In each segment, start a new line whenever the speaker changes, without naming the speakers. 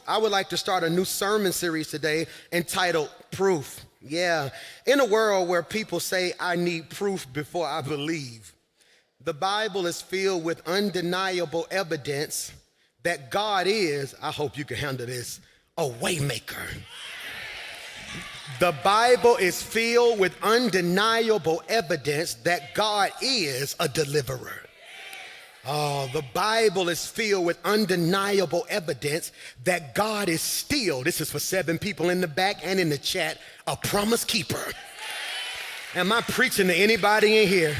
I would like to start a new sermon series today entitled Proof. Yeah, in a world where people say, I need proof before I believe, the Bible is filled with undeniable evidence that God is, I hope you can handle this, a waymaker. The Bible is filled with undeniable evidence that God is a deliverer. Oh, the Bible is filled with undeniable evidence that God is still, this is for 7 people in the back and in the chat, a promise keeper. Am I preaching to anybody in here?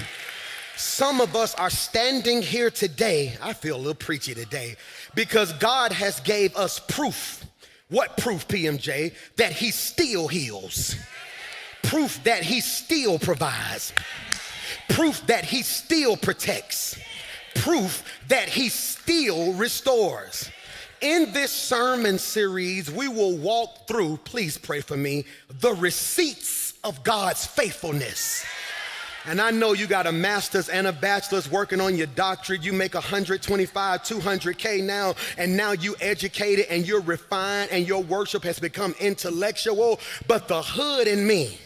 Some of us are standing here today, I feel a little preachy today, because God has gave us proof. What proof, PMJ? That he still heals. Proof that he still provides. Proof that he still protects. Proof that he still restores. In this sermon series, we will walk through, please pray for me, the receipts of God's faithfulness. And I know you got a master's and a bachelor's working on your doctorate. You make 125, 200K now, and now you educated and you're refined and your worship has become intellectual. But the hood in me,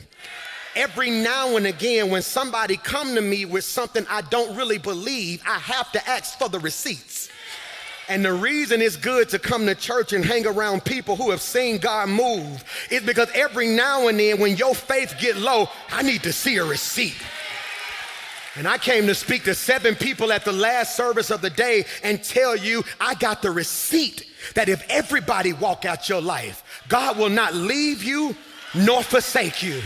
every now and again, when somebody come to me with something I don't really believe, I have to ask for the receipts. And the reason it's good to come to church and hang around people who have seen God move is because every now and then when your faith get low, I need to see a receipt. And I came to speak to 7 people at the last service of the day and tell you I got the receipt that if everybody walk out your life, God will not leave you nor forsake you.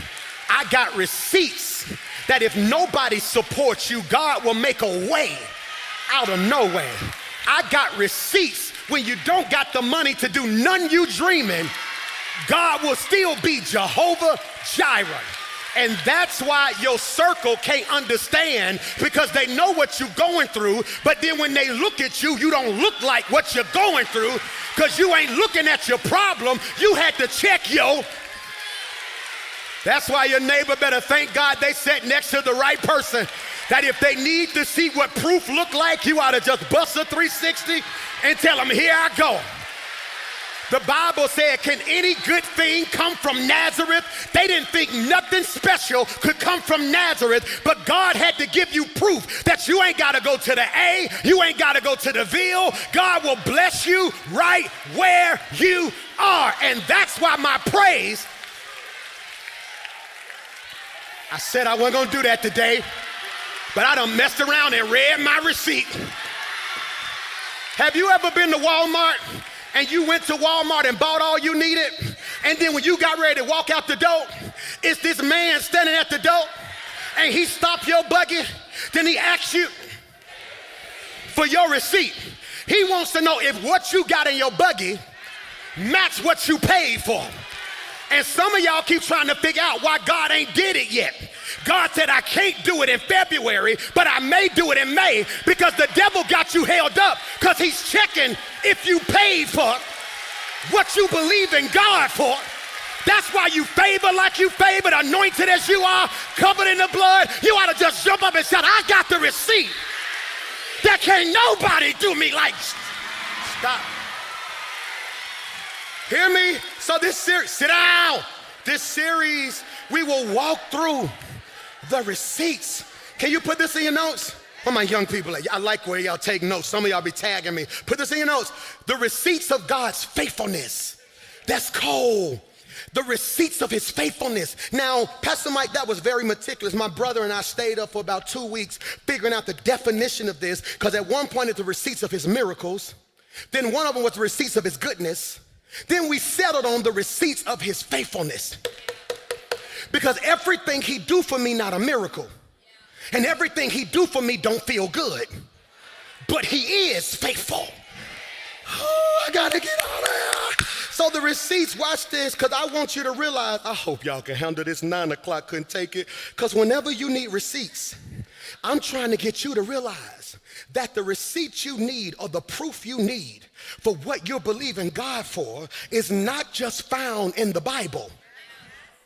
I got receipts that if nobody supports you, God will make a way out of nowhere. I got receipts when you don't got the money to do none you dreaming, God will still be Jehovah Jireh. And that's why your circle can't understand, because they know what you're going through, but then when they look at you, you don't look like what you're going through because you ain't looking at your problem. You had to check yo. That's why your neighbor better thank God they sat next to the right person, that if they need to see what proof look like, you ought to just bust a 360 and tell them, here I go. The Bible said, can any good thing come from Nazareth? They didn't think nothing special could come from Nazareth, but God had to give you proof that you ain't got to go to the A, you ain't got to go to the Ville. God will bless you right where you are. And that's why my praise, I said I wasn't going to do that today, but I done messed around and read my receipt. Have you ever been to Walmart and you went to Walmart and bought all you needed, and then when you got ready to walk out the door, it's this man standing at the door, and he stopped your buggy, then he asks you for your receipt. He wants to know if what you got in your buggy match what you paid for. And some of y'all keep trying to figure out why God ain't did it yet. God said, I can't do it in February, but I may do it in May, because the devil got you held up because he's checking if you paid for what you believe in God for. That's why you favor like you favored, anointed as you are, covered in the blood. You ought to just jump up and shout, I got the receipt. That can't nobody do me like. Stop. Hear me? So this series, sit down. This series, we will walk through the receipts. Can you put this in your notes? Where my young people at? I like where y'all take notes. Some of y'all be tagging me. Put this in your notes. The receipts of God's faithfulness. That's cold. The receipts of his faithfulness. Now, Pastor Mike, that was very meticulous. My brother and I stayed up for about 2 weeks figuring out the definition of this, because at one point it's the receipts of his miracles. Then one of them was the receipts of his goodness. Then we settled on the receipts of his faithfulness. Because everything he do for me, not a miracle. And everything he do for me don't feel good. But he is faithful. Oh, I gotta get out of here. So the receipts, watch this, because I want you to realize, I hope y'all can handle this. 9 o'clock couldn't take it. Because whenever you need receipts, I'm trying to get you to realize that the receipts you need, or the proof you need for what you're believing God for, is not just found in the Bible.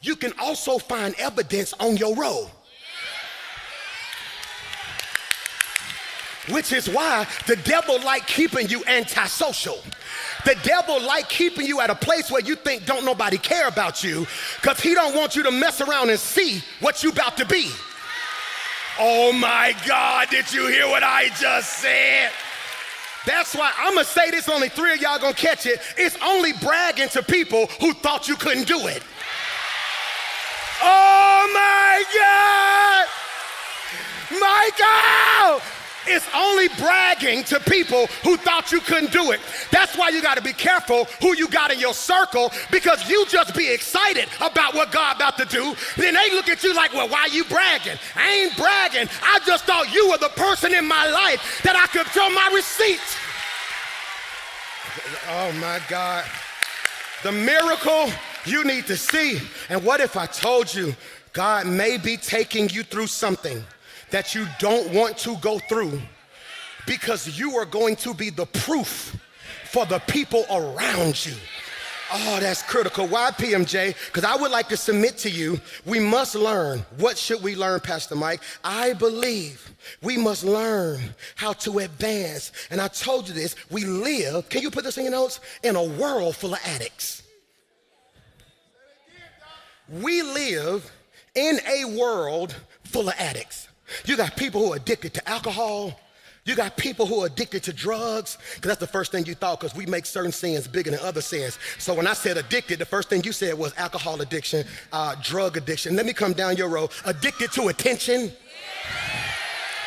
You can also find evidence on your road. Which is why the devil like keeping you antisocial. The devil like keeping you at a place where you think don't nobody care about you, because he don't want you to mess around and see what you about to be. Oh my God, did you hear what I just said? That's why I'm gonna say this, only 3 of y'all gonna catch it. It's only bragging to people who thought you couldn't do it. Oh my God! Michael! It's only bragging to people who thought you couldn't do it. That's why you gotta be careful who you got in your circle, because you just be excited about what God about to do. Then they look at you like, well, why you bragging? I ain't bragging. I just thought you were the person in my life that I could show my receipts. Oh my God. The miracle you need to see. And what if I told you God may be taking you through something that you don't want to go through, because you are going to be the proof for the people around you. Oh, that's critical. Why, PMJ? Because I would like to submit to you, we must learn. What should we learn, Pastor Mike? I believe we must learn how to advance. And I told you this, we live, can you put this in your notes? In a world full of addicts. We live in a world full of addicts. You got people who are addicted to alcohol. You got people who are addicted to drugs, because that's the first thing you thought, because we make certain sins bigger than other sins. So when I said addicted, the first thing you said was alcohol addiction, drug addiction. Let me come down your road. Addicted to attention.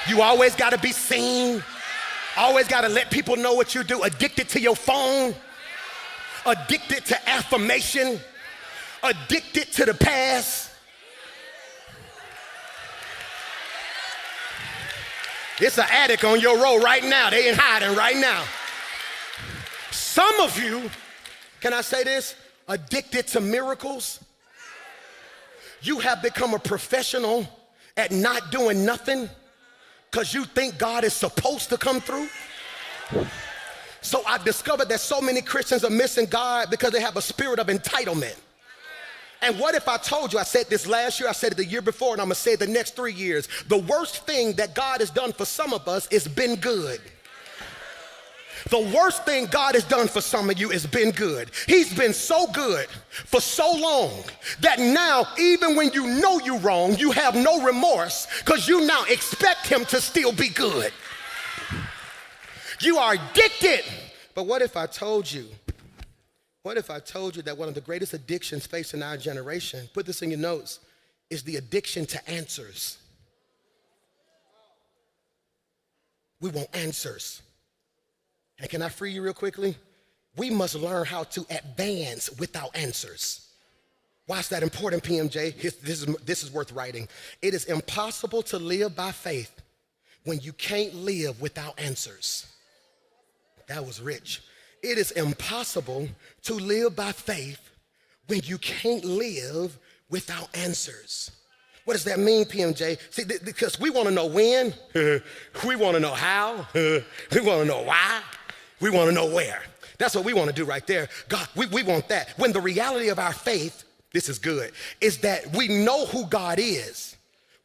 You always got to be seen. Always got to let people know what you do. Addicted to your phone. Addicted to affirmation. Addicted to the past. It's an addict on your road right now. They ain't hiding right now. Some of you, can I say this? Addicted to miracles. You have become a professional at not doing nothing because you think God is supposed to come through. So I've discovered that so many Christians are missing God because they have a spirit of entitlement. And what if I told you, I said this last year, I said it the year before, and I'm gonna say it the next 3 years. The worst thing that God has done for some of us is been good. The worst thing God has done for some of you is been good. He's been so good for so long that now, even when you know you're wrong, you have no remorse, because you now expect him to still be good. You are addicted. But what if I told you that one of the greatest addictions facing our generation, put this in your notes, is the addiction to answers. We want answers. And can I free you real quickly? We must learn how to advance without answers. Why is that important, PMJ? This is worth writing. It is impossible to live by faith when you can't live without answers. That was rich. It is impossible to live by faith when you can't live without answers. What does that mean, PMJ? See, because we want to know when, we want to know how, we want to know why, we want to know where. That's what we want to do right there. God, we want that. When the reality of our faith, this is good, is that we know who God is.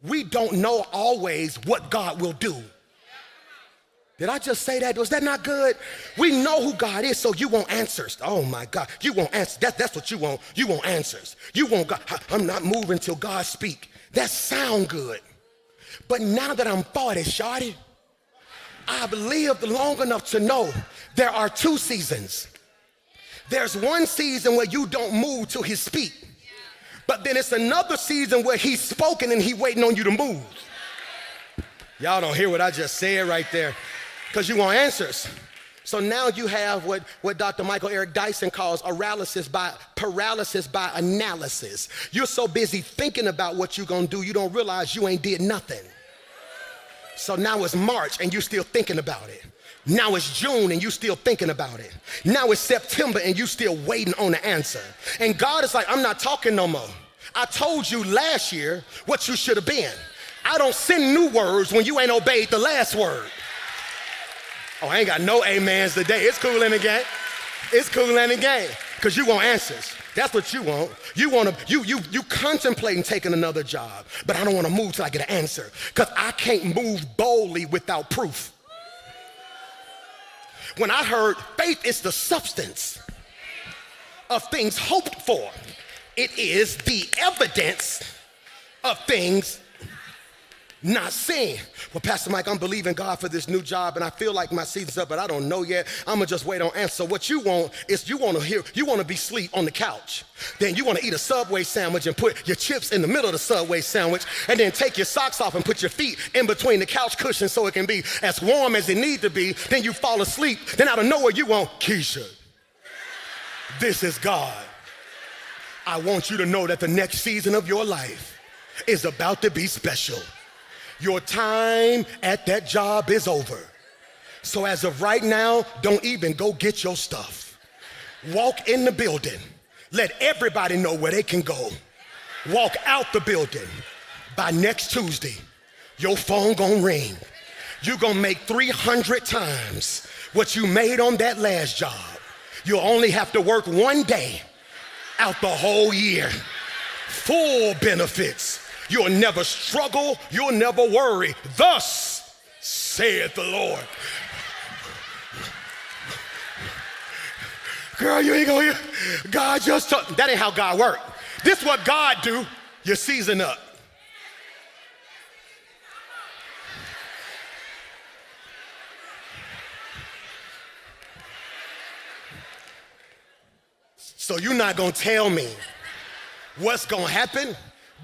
We don't know always what God will do. Did I just say that? Was that not good? We know who God is, so you want answers. Oh my God, you want answers. That's what you want. You want answers. You want God. I'm not moving till God speak. That sound good. But now that I'm 40, shawty, I've lived long enough to know there are 2 seasons. There's one season where you don't move till he speak. But then it's another season where he's spoken and he waiting on you to move. Y'all don't hear what I just said right there. Because you want answers. So now you have what Dr. Michael Eric Dyson calls paralysis by analysis. You're so busy thinking about what you're gonna do, you don't realize you ain't did nothing. So now it's March and you're still thinking about it. Now it's June and you still thinking about it. Now it's September and you still waiting on the answer. And God is like, I'm not talking no more. I told you last year what you should have been. I don't send new words when you ain't obeyed the last word. Oh, I ain't got no amens today. It's cool in the game. It's cool in the game. Because you want answers. That's what you want. You contemplating taking another job, but I don't want to move till I get an answer. Because I can't move boldly without proof. when I heard faith is the substance of things hoped for. It is the evidence of things not seen. Well, Pastor Mike, I'm believing God for this new job, and I feel like my season's up, but I don't know yet. I'm gonna just wait on answer. What you want is you want to be asleep on the couch. Then you want to eat a Subway sandwich and put your chips in the middle of the Subway sandwich, and then take your socks off and put your feet in between the couch cushions so it can be as warm as it needs to be. Then you fall asleep. Then out of nowhere you want, Keisha, this is God. I want you to know that the next season of your life is about to be special. Your time at that job is over. So as of right now, don't even go get your stuff. Walk in the building. Let everybody know where they can go. Walk out the building. By next Tuesday, your phone gonna ring. You're gonna make 300 times what you made on that last job. You'll only have to work one day out the whole year. Full benefits. You'll never struggle, you'll never worry. Thus saith the Lord. Girl, you ain't gonna hear. God just told. That ain't how God works. This is what God do. Your season up. So you're not gonna tell me what's gonna happen?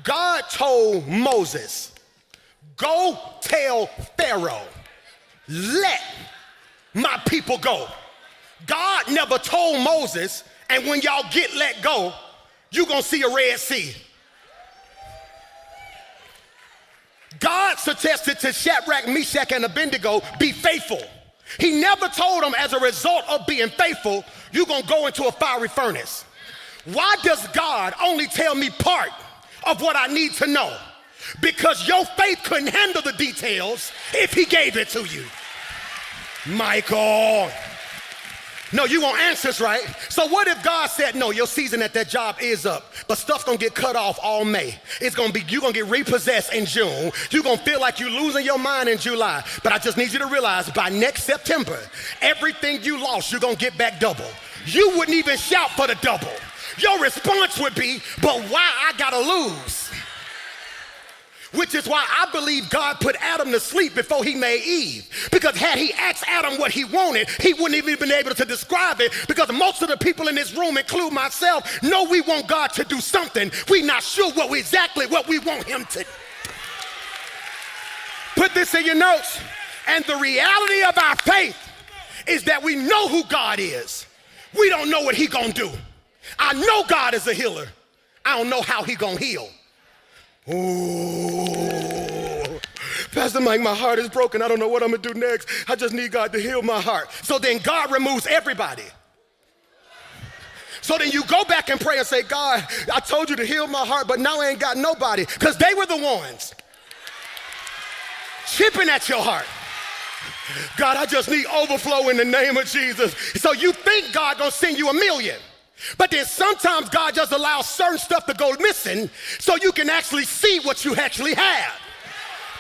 God told Moses, go tell Pharaoh, let my people go. God never told Moses, and when y'all get let go, you're gonna see a Red Sea. God suggested to Shadrach, Meshach, and Abednego, be faithful. He never told them as a result of being faithful, you're gonna go into a fiery furnace. Why does God only tell me part of what I need to know? Because your faith couldn't handle the details if he gave it to you. Michael. No, you want answers, right? So what if God said, no, your season at that job is up, but stuff's gonna get cut off all May. You're gonna get repossessed in June. You're gonna feel like you're losing your mind in July. But I just need you to realize by next September, everything you lost, you're gonna get back double. You wouldn't even shout for the double. Your response would be, but why I gotta lose? Which is why I believe God put Adam to sleep before he made Eve. Because had he asked Adam what he wanted, he wouldn't even been able to describe it, because most of the people in this room, including myself, know we want God to do something. We're not sure exactly what we want him to do. Put this in your notes. And the reality of our faith is that we know who God is. We don't know what he gonna do. I know God is a healer. I don't know how he gonna heal. Ooh, Pastor Mike, my heart is broken. I don't know what I'm gonna do next. I just need God to heal my heart. So then God removes everybody. So then you go back and pray and say, God, I told you to heal my heart, but now I ain't got nobody, because they were the ones chipping at your heart. God, I just need overflow in the name of Jesus. So you think God gonna send you $1 million. But then sometimes God just allows certain stuff to go missing so you can actually see what you actually have.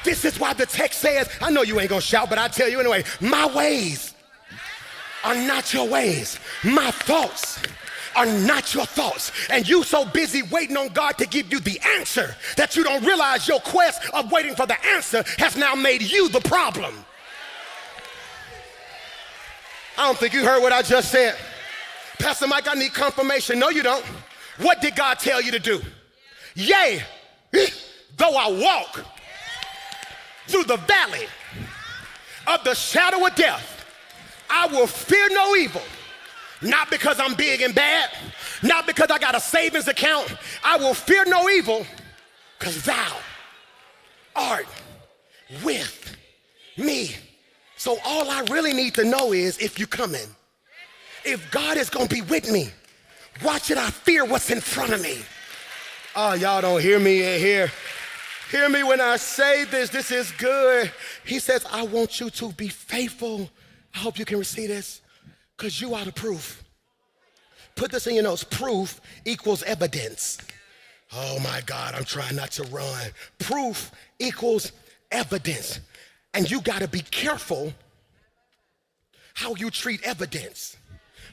This is why the text says, I know you ain't gonna shout, but I tell you anyway, my ways are not your ways. My thoughts are not your thoughts. And you so busy waiting on God to give you the answer that you don't realize your quest of waiting for the answer has now made you the problem. I don't think you heard what I just said. Pastor Mike, I need confirmation. No, you don't. What did God tell you to do? Yea, though I walk through the valley of the shadow of death, I will fear no evil. Not because I'm big and bad, not because I got a savings account. I will fear no evil because thou art with me. So all I really need to know is if you're coming. If God is gonna be with me, why should I fear what's in front of me? Oh, y'all don't hear me in here. Hear me when I say this. This is good. He says, I want you to be faithful. I hope you can receive this, because you are the proof. Put this in your notes. Proof equals evidence. Oh my God, I'm trying not to run. Proof equals evidence. And you gotta be careful how you treat evidence.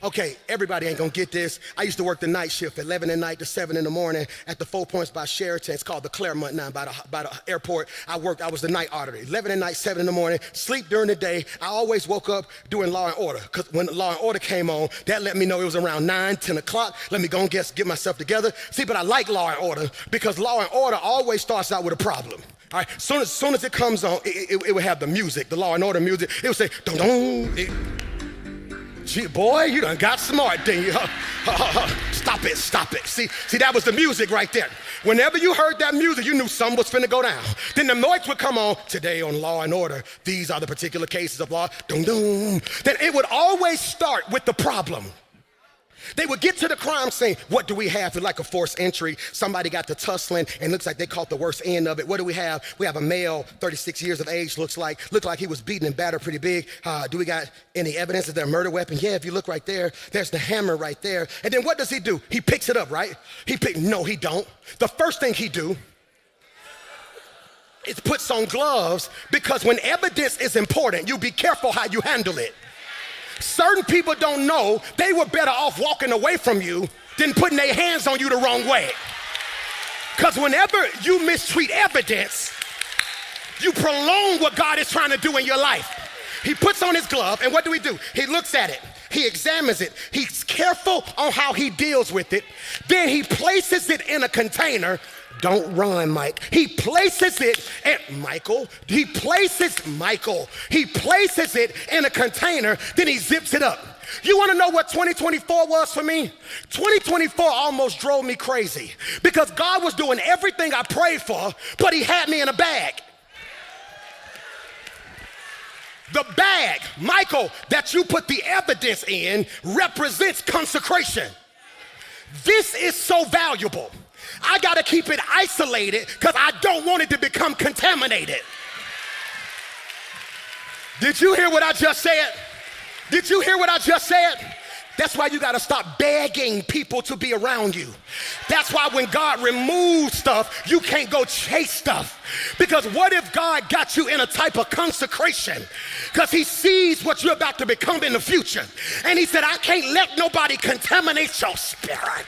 Okay, everybody ain't gonna get this. I used to work the night shift, 11 at night to 7 in the morning at the 4 Points by Sheraton. It's called the Claremont now, by the airport. I was the night auditor, 11 at night, 7 in the morning, sleep during the day. I always woke up doing Law and Order, because when Law and Order came on, that let me know it was around 9, 10 o'clock. Let me go and get myself together. See, but I like Law and Order because Law and Order always starts out with a problem. All right, soon as it comes on, it would have the music, the Law and Order music. It would say, dun-dun. Gee, boy, you done got smart, didn't you? Stop it. See, that was the music right there. Whenever you heard that music, you knew something was finna go down. Then the noise would come on, today on Law and Order, these are the particular cases of law, dum dum. Then it would always start with the problem. They would get to the crime scene. What do we have? It's like a forced entry. Somebody got to tussling and looks like they caught the worst end of it. What do we have? We have a male, 36 years of age, looked like he was beaten and battered pretty big. Do we got any evidence of their murder weapon? Yeah, if you look right there, there's the hammer right there. And then what does he do? He picks it up, right? No, he don't. The first thing he do is puts on gloves, because when evidence is important, you be careful how you handle it. Certain people don't know they were better off walking away from you than putting their hands on you the wrong way. Because whenever you mistreat evidence, you prolong what God is trying to do in your life. He puts on his glove, and what do? He looks at it. He examines it. He's careful on how he deals with it. Then he places it in a container. Don't run, Mike. He places it in a container, then he zips it up. You want to know what 2024 was for me? 2024 almost drove me crazy because God was doing everything I prayed for, but he had me in a bag. The bag, Michael, that you put the evidence in represents consecration. This is so valuable. I gotta keep it isolated because I don't want it to become contaminated. Did you hear what I just said? That's why you gotta stop begging people to be around you. That's why when God removes stuff, you can't go chase stuff. Because what if God got you in a type of consecration? Because he sees what you're about to become in the future. And he said, I can't let nobody contaminate your spirit.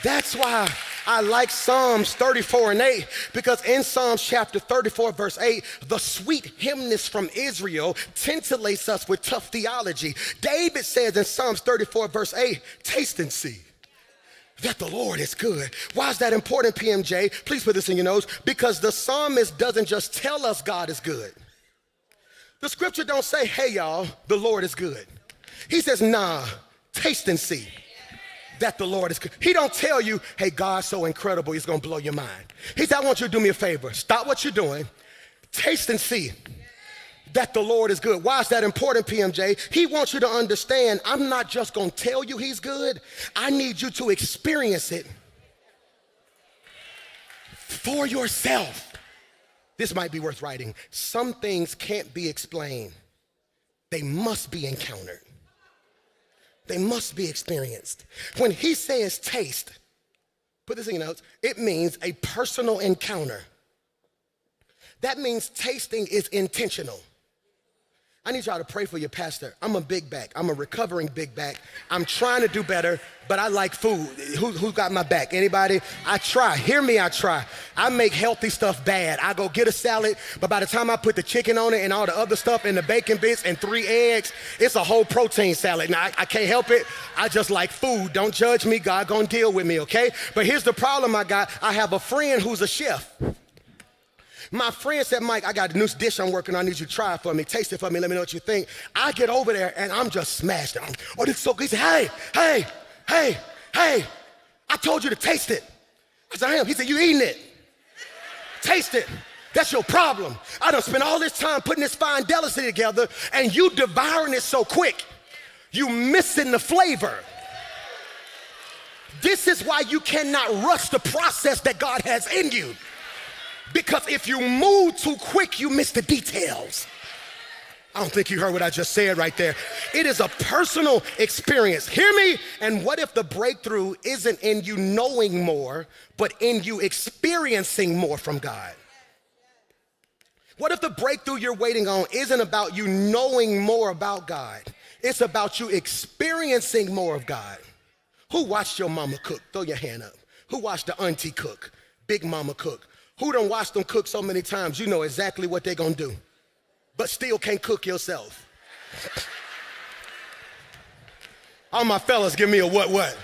That's why I like Psalms 34 and 8, because in Psalms chapter 34, verse 8, the sweet hymnist from Israel titillates us with tough theology. David says in Psalms 34, verse 8, taste and see that the Lord is good. Why is that important, PMJ? Please put this in your notes. Because the psalmist doesn't just tell us God is good. The scripture don't say, hey, y'all, the Lord is good. He says, nah, taste and see that the Lord is good. He don't tell you, hey, God's so incredible, he's gonna blow your mind. He said, I want you to do me a favor. Stop what you're doing. Taste and see that the Lord is good. Why is that important, PMJ? He wants you to understand, I'm not just gonna tell you he's good. I need you to experience it for yourself. This might be worth writing. Some things can't be explained. They must be encountered. They must be experienced. When he says taste, put this in your notes, it means a personal encounter. That means tasting is intentional. I need y'all to pray for your pastor. I'm a big back. I'm a recovering big back. I'm trying to do better, but I like food. Who got my back? Anybody? I try. Hear me, I try. I make healthy stuff bad. I go get a salad, but by the time I put the chicken on it and all the other stuff and the bacon bits and 3 eggs, it's a whole protein salad. Now, I can't help it. I just like food. Don't judge me. God gonna deal with me, okay? But here's the problem I got. I have a friend who's a chef. My friend said, Mike, I got a new dish I'm working on. I need you to try it for me. Taste it for me. Let me know what you think. I get over there, and I'm just smashed. Oh, this is so good. He said, hey, I told you to taste it. I said, I am. He said, you eating it. Taste it. That's your problem. I done spent all this time putting this fine delicacy together, and you devouring it so quick. You missing the flavor. This is why you cannot rush the process that God has in you. Because if you move too quick, you miss the details. I don't think you heard what I just said right there. It is a personal experience. Hear me? And what if the breakthrough isn't in you knowing more, but in you experiencing more from God? What if the breakthrough you're waiting on isn't about you knowing more about God? It's about you experiencing more of God. Who watched your mama cook? Throw your hand up. Who watched the auntie cook? Big mama cook. Who done watched them cook so many times you know exactly what they're gonna do, but still can't cook yourself? All my fellas, give me a what?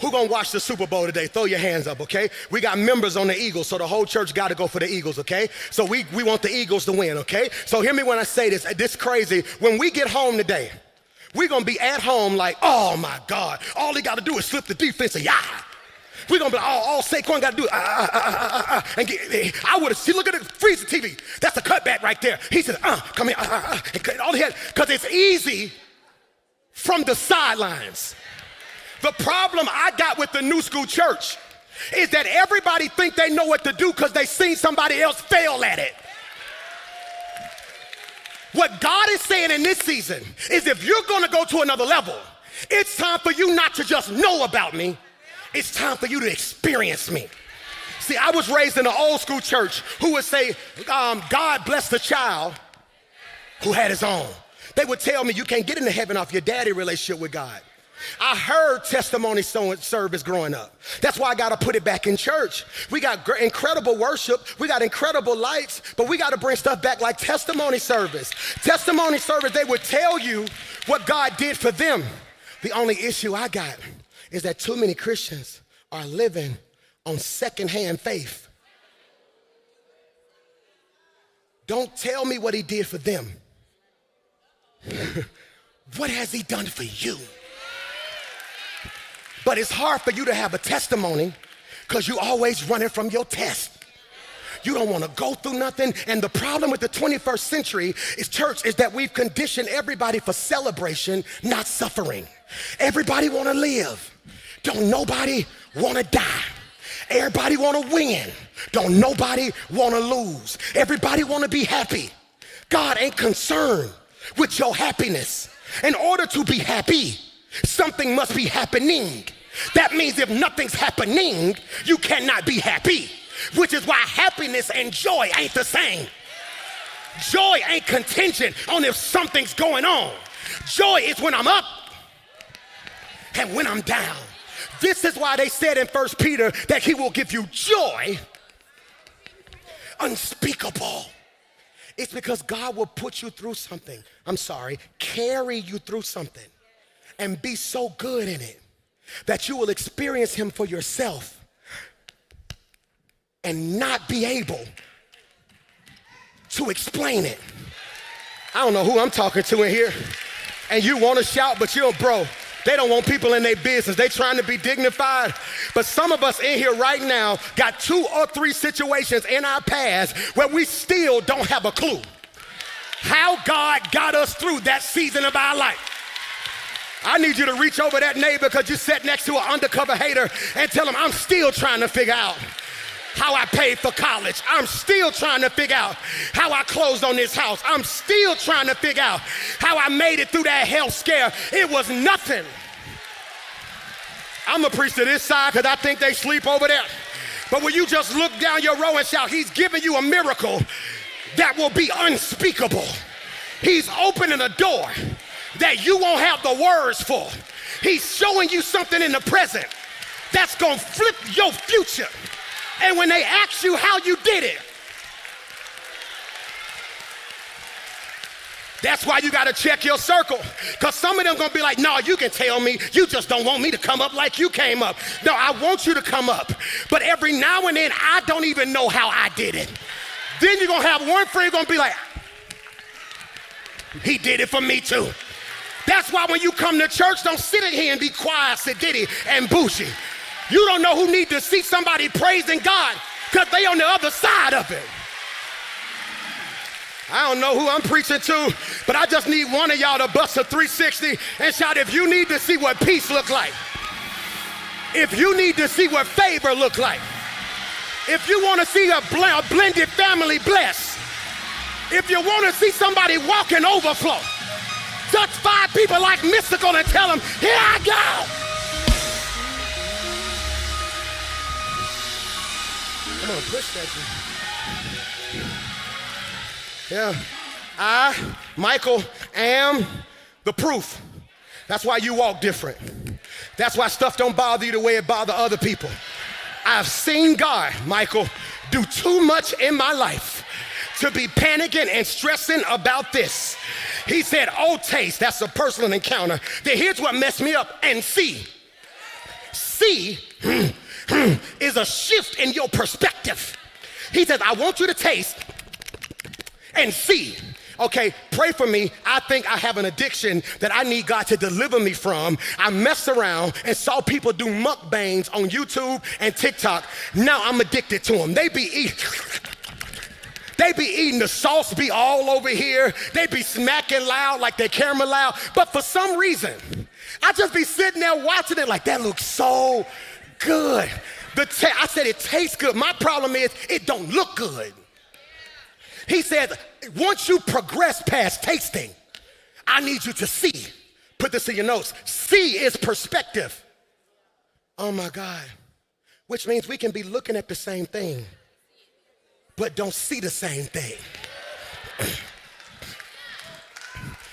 Who gonna watch the Super Bowl today? Throw your hands up, okay? We got members on the Eagles, so the whole church gotta go for the Eagles, okay? So we want the Eagles to win, okay? So hear me when I say this. This crazy. When we get home today, we're gonna be at home like, oh my God, all they gotta do is flip the defense and we're gonna be like, all Saquon gotta do is and get, I would've, see, look at it, freeze the TV. That's a cutback right there. He said, come here, and all he had, because it's easy from the sidelines. The problem I got with the New School Church is that everybody think they know what to do because they seen somebody else fail at it. What God is saying in this season is if you're gonna go to another level, it's time for you not to just know about me, it's time for you to experience me. See, I was raised in an old school church who would say, God bless the child who had his own. They would tell me you can't get into heaven off your daddy relationship with God. I heard testimony service growing up. That's why I got to put it back in church. We got incredible worship. We got incredible lights, but we got to bring stuff back like testimony service. Testimony service, they would tell you what God did for them. The only issue I got is that too many Christians are living on secondhand faith. Don't tell me what he did for them. What has he done for you? But it's hard for you to have a testimony because you're always running from your test. You don't want to go through nothing. And the problem with the 21st century is, church, is that we've conditioned everybody for celebration, not suffering. Everybody want to live. Don't nobody want to die. Everybody want to win. Don't nobody want to lose. Everybody want to be happy. God ain't concerned with your happiness. In order to be happy, something must be happening. That means if nothing's happening, you cannot be happy, which is why happiness and joy ain't the same. Joy ain't contingent on if something's going on. Joy is when I'm up and when I'm down. This is why they said in 1 Peter that he will give you joy unspeakable. It's because God will put you through something. Carry you through something and be so good in it that you will experience him for yourself and not be able to explain it. I don't know who I'm talking to in here, and you want to shout, but you don't, bro. They don't want people in their business. They trying to be dignified. But some of us in here right now got 2 or 3 situations in our past where we still don't have a clue how God got us through that season of our life. I need you to reach over that neighbor because you sat next to an undercover hater and tell him, I'm still trying to figure out how I paid for college. I'm still trying to figure out how I closed on this house. I'm still trying to figure out how I made it through that health scare. It was nothing. I'm gonna preach to this side because I think they sleep over there. But when you just look down your row and shout, he's giving you a miracle that will be unspeakable. He's opening a door that you won't have the words for. He's showing you something in the present that's gonna flip your future. And when they ask you how you did it, that's why you gotta check your circle. Because some of them gonna be like, no, you can tell me, you just don't want me to come up like you came up. No, I want you to come up. But every now and then, I don't even know how I did it. Then you're gonna have one friend gonna be like, he did it for me too. That's why when you come to church, don't sit in here and be quiet, sedity, and bougie. You don't know who need to see somebody praising God because they on the other side of it. I don't know who I'm preaching to, but I just need one of y'all to bust a 360 and shout, if you need to see what peace look like, if you need to see what favor look like, if you want to see a blended family blessed, if you want to see somebody walk in overflow, touch 5 people like Mystical and tell them, here I go. I'm gonna push that. Yeah. I, Michael, am the proof. That's why you walk different. That's why stuff don't bother you the way it bothers other people. I've seen God, Michael, do too much in my life to be panicking and stressing about this. He said, oh, taste, that's a personal encounter. Then here's what messed me up, and see. See is a shift in your perspective. He says, I want you to taste and see. Okay, pray for me. I think I have an addiction that I need God to deliver me from. I messed around and saw people do mukbangs on YouTube and TikTok. Now I'm addicted to them. They be eating, the sauce be all over here. They be smacking loud like their camera loud. But for some reason, I just be sitting there watching it like, that looks so good. I said it tastes good. My problem is it don't look good. He said, once you progress past tasting, I need you to see. Put this in your notes. See is perspective. Oh my God. Which means we can be looking at the same thing, but don't see the same thing.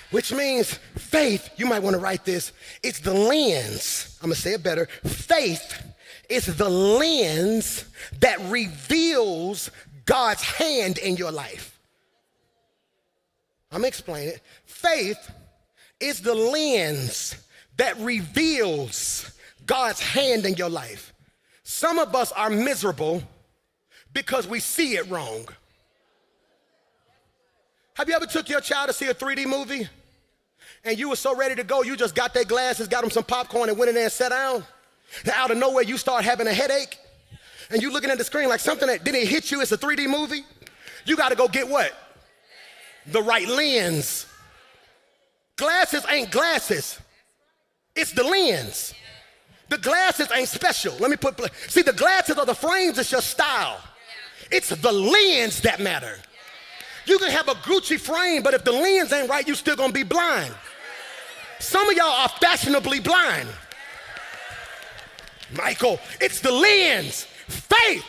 Which means faith, you might want to write this, it's the lens. I'm going to say it better. Faith is the lens that reveals God's hand in your life. I'm going to explain it. Faith is the lens that reveals God's hand in your life. Some of us are miserable because we see it wrong. Have you ever took your child to see a 3D movie and you were so ready to go, you just got their glasses, got them some popcorn and went in there and sat down? Then out of nowhere, you start having a headache and you looking at the screen like something that didn't hit you. It's a 3D movie. You got to go get what? The right lens. Glasses ain't glasses. It's the lens. The glasses ain't special. See, the glasses or the frames is your style. It's the lens that matter. You can have a Gucci frame, but if the lens ain't right, you still gonna be blind. Some of y'all are fashionably blind. Michael, it's the lens. Faith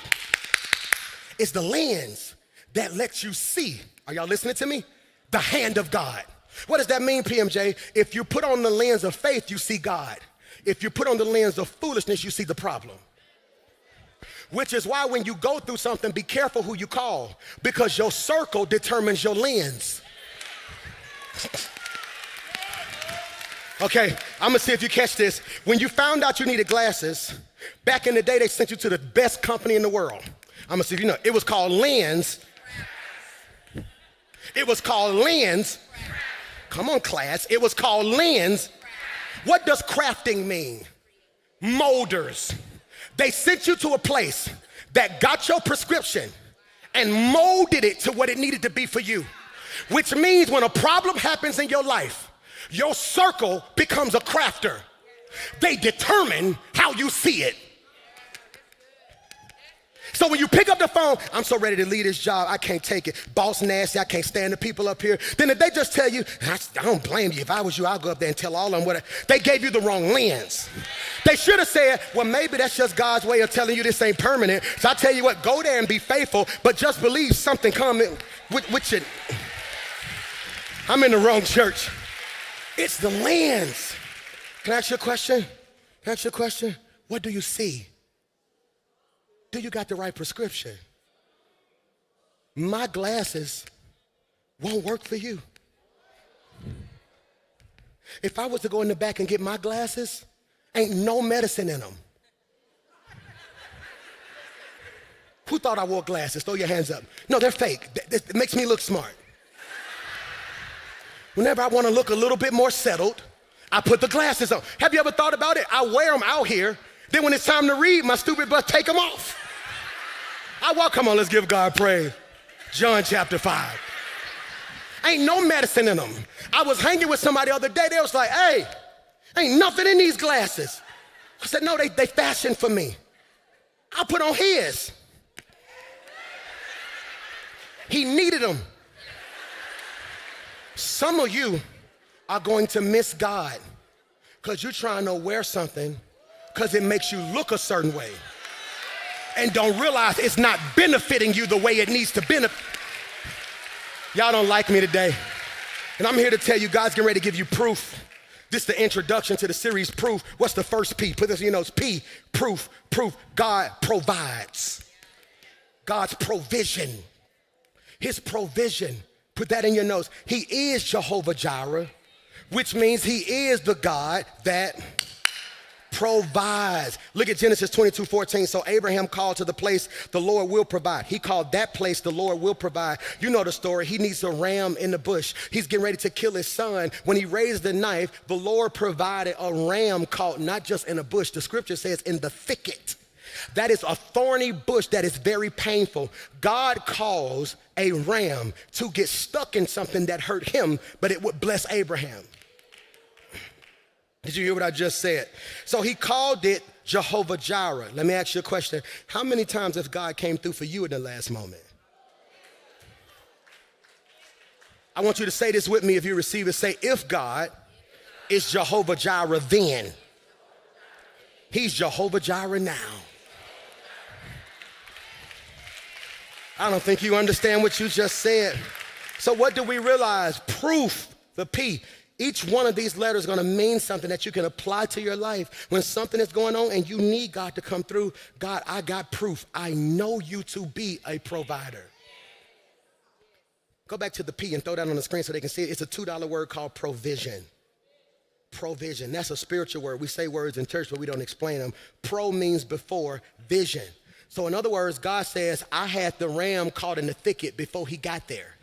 is the lens that lets you see. Are y'all listening to me? The hand of God. What does that mean, PMJ? If you put on the lens of faith, you see God. If you put on the lens of foolishness, you see the problem. Which is why when you go through something, be careful who you call, because your circle determines your lens. Okay, I'm gonna see if you catch this. When you found out you needed glasses, back in the day, they sent you to the best company in the world. I'm gonna see if you know. It was called Lens. It was called Lens. Come on, class. It was called Lens. What does crafting mean? Molders. They sent you to a place that got your prescription and molded it to what it needed to be for you. Which means when a problem happens in your life, your circle becomes a crafter. They determine how you see it. So when you pick up the phone, I'm so ready to leave this job, I can't take it. Boss nasty, I can't stand the people up here. Then if they just tell you, I don't blame you. If I was you, I'll go up there and tell all of them what they gave you the wrong lens. They should have said, well, maybe that's just God's way of telling you this ain't permanent. So I tell you what, go there and be faithful, but just believe something coming with you. I'm in the wrong church. It's the lens. Can I ask you a question? Can I ask you a question? What do you see? Do you got the right prescription? My glasses won't work for you. If I was to go in the back and get my glasses, ain't no medicine in them. Who thought I wore glasses? Throw your hands up. No, they're fake. It makes me look smart. Whenever I want to look a little bit more settled, I put the glasses on. Have you ever thought about it? I wear them out here. Then when it's time to read, my stupid butt take them off. Come on, let's give God praise. John chapter 5. Ain't no medicine in them. I was hanging with somebody the other day. They was like, hey, ain't nothing in these glasses. I said, no, they fashioned for me. I put on his. He needed them. Some of you are going to miss God because you're trying to wear something because it makes you look a certain way and don't realize it's not benefiting you the way it needs to benefit. Y'all don't like me today. And I'm here to tell you, God's getting ready to give you proof. This is the introduction to the series, Proof. What's the first P? Put this in your notes. P, proof, proof. God provides. God's provision. His provision. Put that in your notes. He is Jehovah Jireh, which means he is the God that provides. Look at Genesis 22:14. So Abraham called to the place, the Lord will provide. He called that place, the Lord will provide. You know the story. He needs a ram in the bush. He's getting ready to kill his son. When he raised the knife, the Lord provided a ram caught not just in a bush. The scripture says in the thicket. That is a thorny bush that is very painful. God calls a ram to get stuck in something that hurt him, but it would bless Abraham. Did you hear what I just said? So he called it Jehovah Jireh. Let me ask you a question. How many times has God came through for you in the last moment? I want you to say this with me if you receive it. Say, if God is Jehovah Jireh then, he's Jehovah Jireh now. I don't think you understand what you just said. So what do we realize? Proof, the P. Each one of these letters is going to mean something that you can apply to your life. When something is going on and you need God to come through, God, I got proof. I know you to be a provider. Go back to the P and throw that on the screen so they can see it. It's a $2 word called provision. Provision. That's a spiritual word. We say words in church, but we don't explain them. Pro means before, vision. So in other words, God says, I had the ram caught in the thicket before he got there.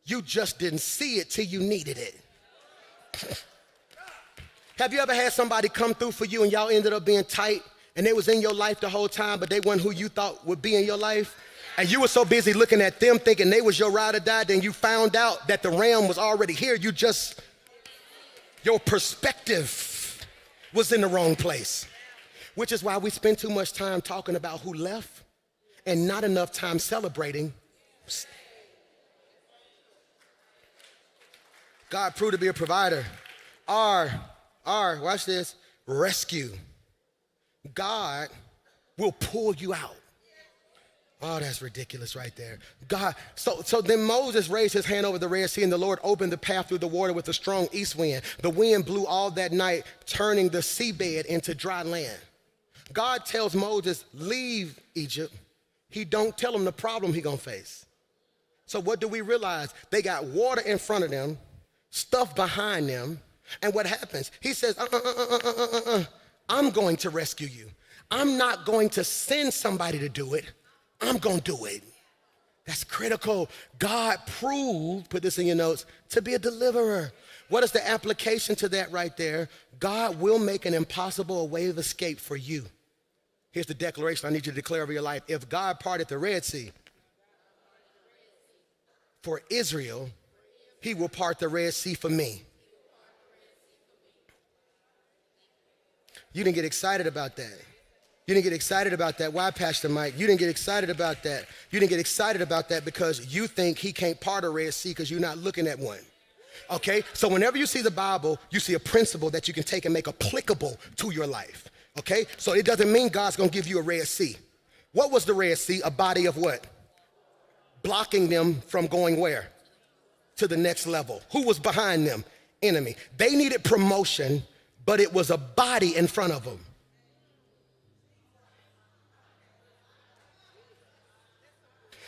You just didn't see it till you needed it. Have you ever had somebody come through for you and y'all ended up being tight and they was in your life the whole time, but they weren't who you thought would be in your life? And you were so busy looking at them thinking they was your ride or die, then you found out that the ram was already here. Your perspective was in the wrong place, which is why we spend too much time talking about who left and not enough time celebrating. God proved to be a provider. Watch this, rescue. God will pull you out. Oh, that's ridiculous right there. God, so then Moses raised his hand over the Red Sea and the Lord opened the path through the water with a strong east wind. The wind blew all that night, turning the seabed into dry land. God tells Moses, leave Egypt. He don't tell him the problem he gonna face. So what do we realize? They got water in front of them, stuff behind them, and what happens? He says, I'm going to rescue you. I'm not going to send somebody to do it. I'm going to do it. That's critical. God proved, put this in your notes, to be a deliverer. What is the application to that right there? God will make an impossible a way of escape for you. Here's the declaration I need you to declare over your life. If God parted the Red Sea for Israel, he will part the Red Sea for me. You didn't get excited about that. You didn't get excited about that. Why, Pastor Mike? You didn't get excited about that. You didn't get excited about that because you think he can't part a Red Sea because you're not looking at one. Okay? So whenever you see the Bible, you see a principle that you can take and make applicable to your life. Okay? So it doesn't mean God's going to give you a Red Sea. What was the Red Sea? A body of what? Blocking them from going where? To the next level. Who was behind them? Enemy. They needed promotion, but it was a body in front of them.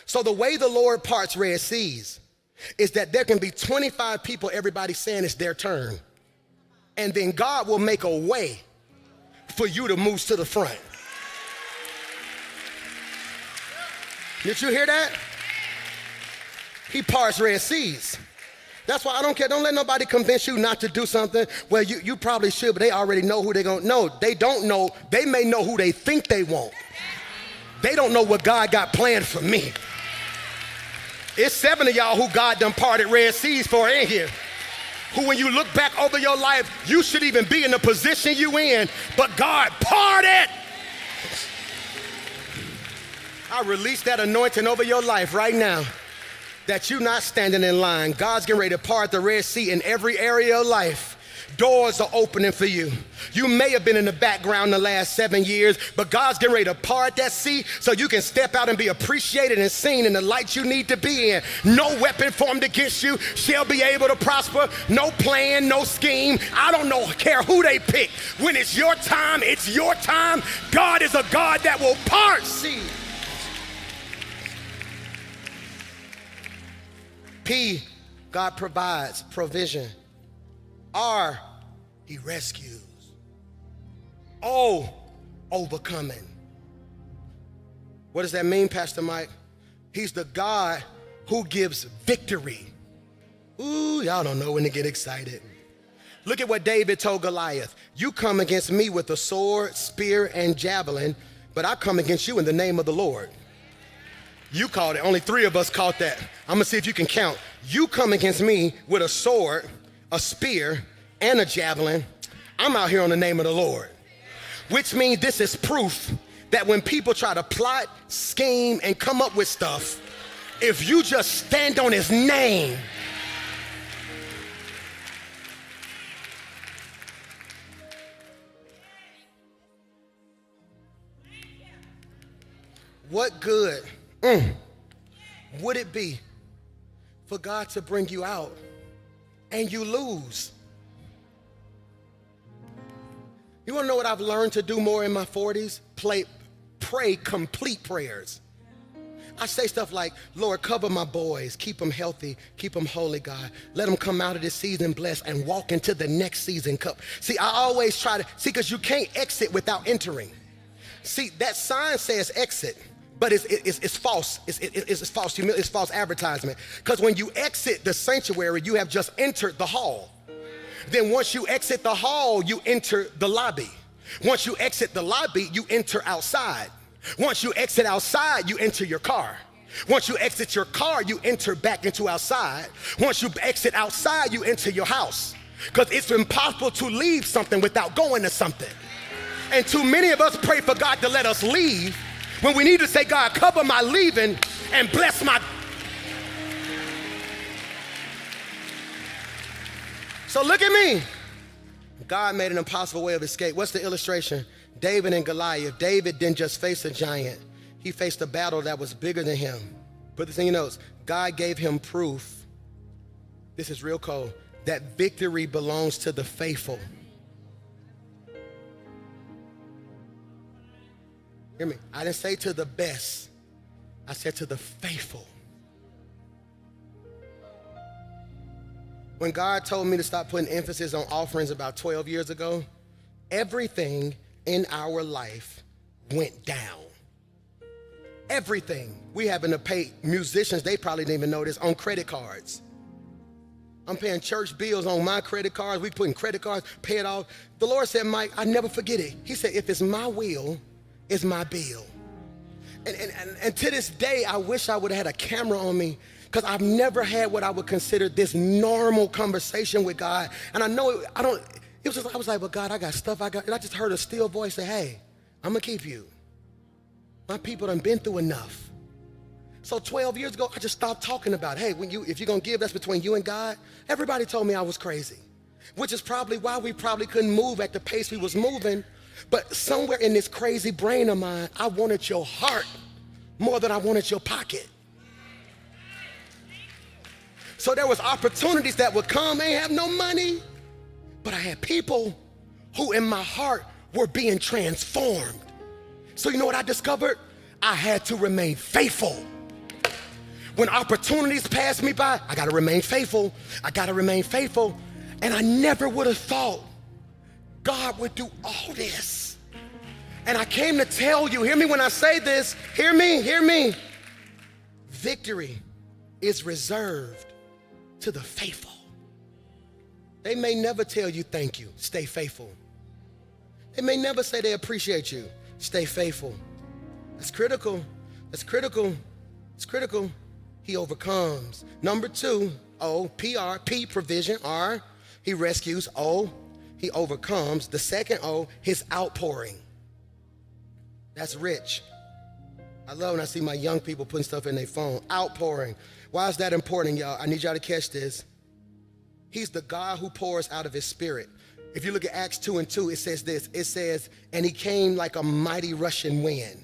So the way the Lord parts Red Seas is that there can be 25 people, everybody saying it's their turn. And then God will make a way for you to move to the front. Did you hear that? He parts Red Seas. That's why I don't care. Don't let nobody convince you not to do something. Well, you probably should, but they already know who they're going to know. They don't know. They may know who they think they want. They don't know what God got planned for me. It's 7 of y'all who God done parted Red Seas for in here. Who when you look back over your life, you should even be in the position you in, but God parted. I release that anointing over your life right now. That you're not standing in line. God's getting ready to part the Red Sea in every area of life Doors are opening for you. You may have been in the background the last 7 years, but God's getting ready to part that sea so you can step out and be appreciated and seen in the light you need to be in. No weapon formed against you shall be able to prosper. No plan, no scheme. I don't care who they pick. When it's your time, it's your time. God is a God that will part seas. P, God provides provision. R, he rescues. O, overcoming. What does that mean, Pastor Mike? He's the God who gives victory. Ooh, y'all don't know when to get excited. Look at what David told Goliath. You come against me with a sword, spear, and javelin, but I come against you in the name of the Lord. You caught it. Only 3 of us caught that. I'm gonna see if you can count. You come against me with a sword, a spear, and a javelin. I'm out here on the name of the Lord. Which means this is proof that when people try to plot, scheme, and come up with stuff, if you just stand on his name, what good would it be for God to bring you out and you lose? You wanna know what I've learned to do more in my 40s? Pray complete prayers. I say stuff like, Lord, cover my boys, keep them healthy, keep them holy, God. Let them come out of this season blessed and walk into the next season. See, I always try to, because you can't exit without entering. See, that sign says exit, but it's false. It's false humility, it's false advertisement. Because when you exit the sanctuary, you have just entered the hall. Then once you exit the hall, you enter the lobby. Once you exit the lobby, you enter outside. Once you exit outside, you enter your car. Once you exit your car, you enter back into outside. Once you exit outside, you enter your house. Because it's impossible to leave something without going to something. And too many of us pray for God to let us leave when we need to say, God, cover my leaving and bless my. So look at me. God made an impossible way of escape. What's the illustration? David and Goliath. David didn't just face a giant. He faced a battle that was bigger than him. Put this in your notes. God gave him proof. This is real cold. That victory belongs to the faithful. Hear me. I didn't say to the best. I said to the faithful. When God told me to stop putting emphasis on offerings about 12 years ago, everything in our life went down. Everything. We having to pay musicians, they probably didn't even know this, on credit cards. I'm paying church bills on my credit cards. We putting credit cards, pay it off. The Lord said, Mike, I never forget it. He said, if it's my will, it's my bill. And to this day, I wish I would have had a camera on me, because I've never had what I would consider this normal conversation with God. And I know I was like, well, God, I got stuff and I just heard a still voice say, hey, I'm gonna keep you. My people done been through enough. So 12 years ago, I just stopped talking about, hey, if you're gonna give, that's between you and God. Everybody told me I was crazy, which is probably why we probably couldn't move at the pace we was moving. But somewhere in this crazy brain of mine, I wanted your heart more than I wanted your pocket. So there was opportunities that would come. I ain't have no money, but I had people who in my heart were being transformed. So you know what I discovered? I had to remain faithful. When opportunities passed me by, I gotta remain faithful. I gotta remain faithful. And I never would have thought God would do all this. And I came to tell you, hear me when I say this, hear me. Victory is reserved to the faithful. They may never tell you thank you. Stay faithful. They may never say they appreciate you. Stay faithful. That's critical. That's critical. It's critical. He overcomes. Number 2, O, P-R, P, provision, R, he rescues, O, he overcomes. The second O, his outpouring. That's rich. I love when I see my young people putting stuff in their phone. Outpouring. Why is that important, y'all? I need y'all to catch this. He's the God who pours out of his spirit. If you look at Acts 2:2, it says this. It says, and he came like a mighty rushing wind.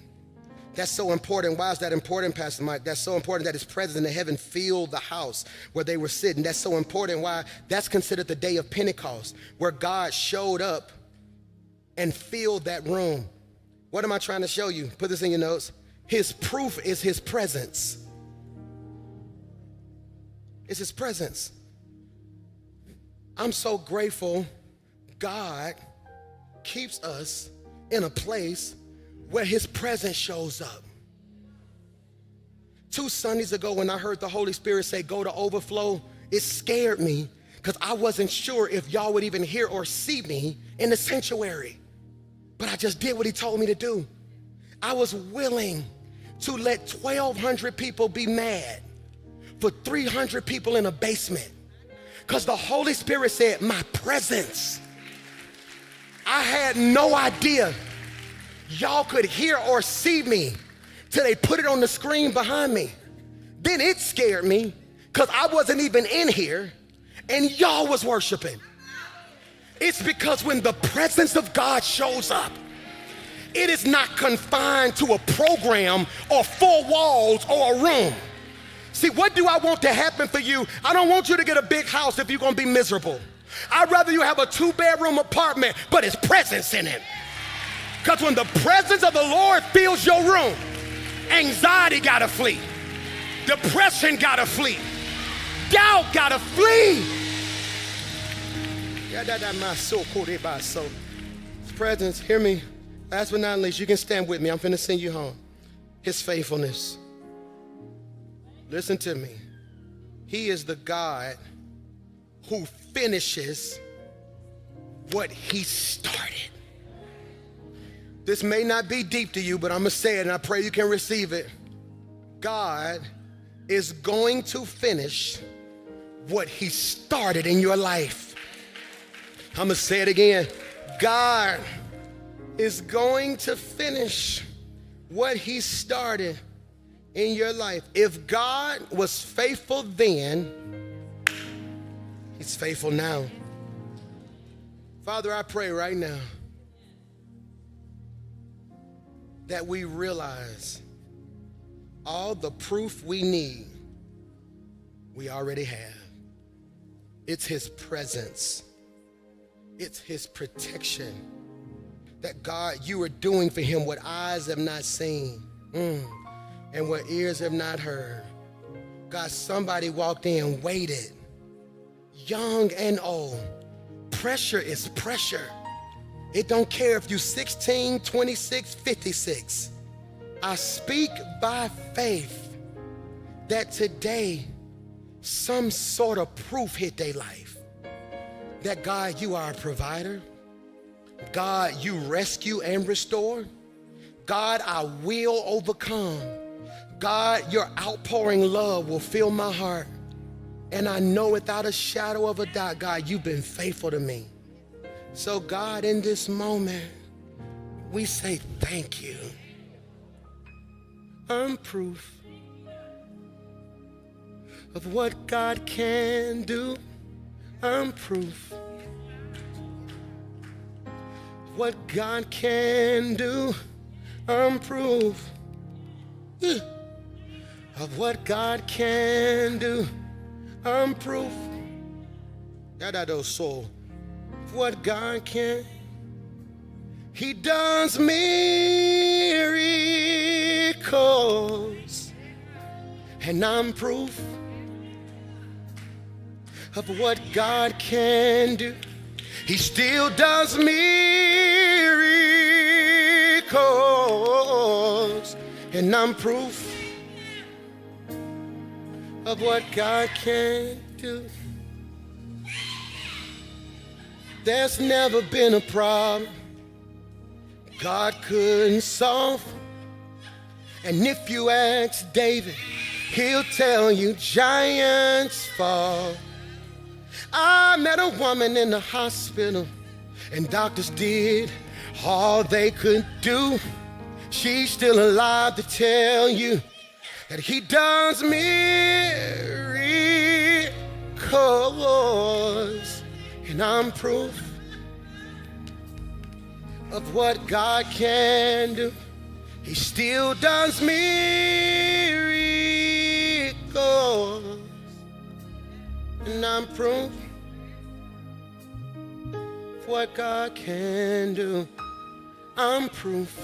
That's so important. Why is that important, Pastor Mike? That's so important that his presence in heaven filled the house where they were sitting. That's so important. Why? That's considered the day of Pentecost, where God showed up and filled that room. What am I trying to show you? Put this in your notes. His proof is his presence. It's his presence. I'm so grateful God keeps us in a place where his presence shows up. 2 Sundays ago when I heard the Holy Spirit say, go to overflow, it scared me because I wasn't sure if y'all would even hear or see me in the sanctuary. But I just did what he told me to do. I was willing to let 1,200 people be mad for 300 people in a basement because the Holy Spirit said, my presence. I had no idea y'all could hear or see me till they put it on the screen behind me. Then it scared me because I wasn't even in here and y'all was worshiping. It's because when the presence of God shows up, it is not confined to a program or 4 walls or a room. See, what do I want to happen for you? I don't want you to get a big house if you're gonna be miserable. I'd rather you have a 2-bedroom apartment, but his presence in it. Because when the presence of the Lord fills your room, anxiety gotta flee. Depression gotta flee. Doubt gotta flee. His presence, hear me. Last but not least, you can stand with me. I'm finna send you home. His faithfulness. Listen to me. He is the God who finishes what he started. This may not be deep to you, but I'm gonna say it and I pray you can receive it. God is going to finish what he started in your life. I'm gonna say it again. God is going to finish what he started in your life. If God was faithful then, he's faithful now. Father, I pray right now that we realize all the proof we need, we already have. It's his presence. It's his protection. That God, you are doing for him what eyes have not seen and what ears have not heard. God, somebody walked in, waited, young and old. Pressure is pressure. It don't care if you're 16, 26, 56. I speak by faith that today some sort of proof hit their life. That God, you are a provider. God, you rescue and restore. God, I will overcome. God, your outpouring love will fill my heart. And I know without a shadow of a doubt, God, you've been faithful to me. So God, in this moment, we say thank you. I'm proof of what God can do. I'm proof of what God can do. I'm proof of what God can do. I'm proof. Soul. What God can. He does miracles, and I'm proof of what God can do. He still does miracles, and I'm proof of what God can do. There's never been a problem God couldn't solve. And if you ask David, he'll tell you giants fall. I met a woman in the hospital and doctors did all they could do. She's still alive to tell you that he does miracles. And I'm proof of what God can do. He still does miracles, and I'm proof of what God can do. I'm proof